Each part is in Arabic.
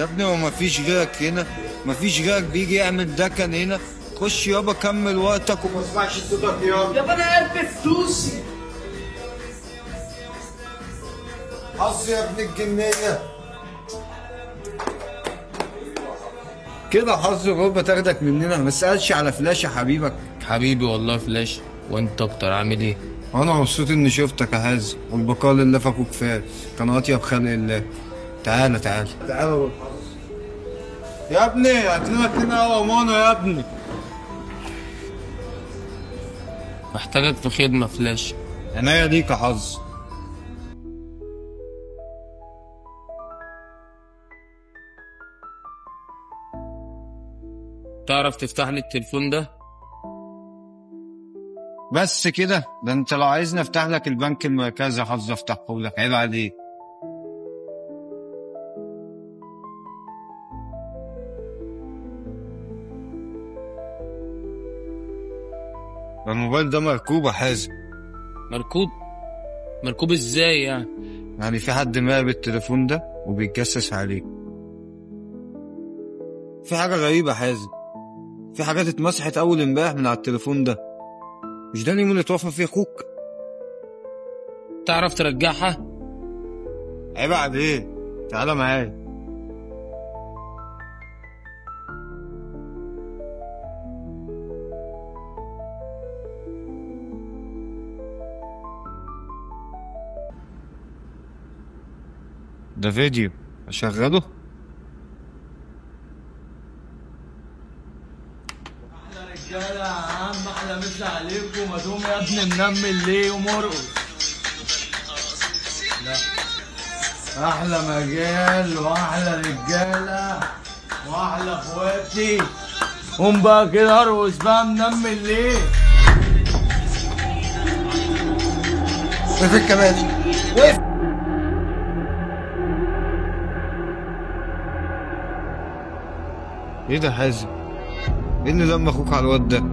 يا ابني هو مفيش غيرك هنا؟ مفيش غيرك بيجي يعمل دكن هنا؟ خش يابا كمل وقتك وما تسمعش صوتك يابا. يابا انا قلبي فلوسي. حظ يا ابن الجنية. كده حظ الغربة تاخدك مننا. ما تسألش على فلاش يا حبيبك. حبيبي والله فلاش، وانت اكتر. عامل ايه؟ انا مبسوط اني شفتك يا حازم، والبقاء لله فاكوك فاز. كان اطيب خلق الله. تعالى تعالى تعالى يا ابني، هات لنا 2 قهوة مانو يا ابني. محتاجك في خدمة فلاش. عناية ليك يا حظ. تعرف تفتح لي التليفون ده؟ بس كده؟ ده انت لو عايزني افتح لك البنك المركزي يا حظ افتحه لك، عيب عليك. الموبايل ده مركوب يا حازم. مركوب؟ مركوب ازاي يعني؟ يعني في حد مراقب التليفون ده وبيتجسس عليه. في حاجة غريبة يا حازم، في حاجات اتمسحت أول امبارح من على التليفون ده. مش ده اليوم اللي اتوفى فيه أخوك؟ تعرف ترجعها؟ عيب عليك، تعالى معايا. ده فيديو أشغله؟ احلى رجاله يا عم، احلى مسا عليكم. ادوم يا ابني منمل ليه ومرقص؟ لا احلى مجال واحلى رجاله واحلى اخواتي. قوم بقى كده ارقص بقى، منمل ليه؟ وقف الكمان، وقف. ايه ده حازم؟ ايه اللي لم اخوك على الواد ده؟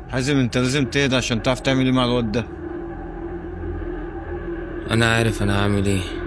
حازم انت لازم تهدى عشان تعرف تعمل ايه مع الواد ده. انا عارف انا هعمل ايه.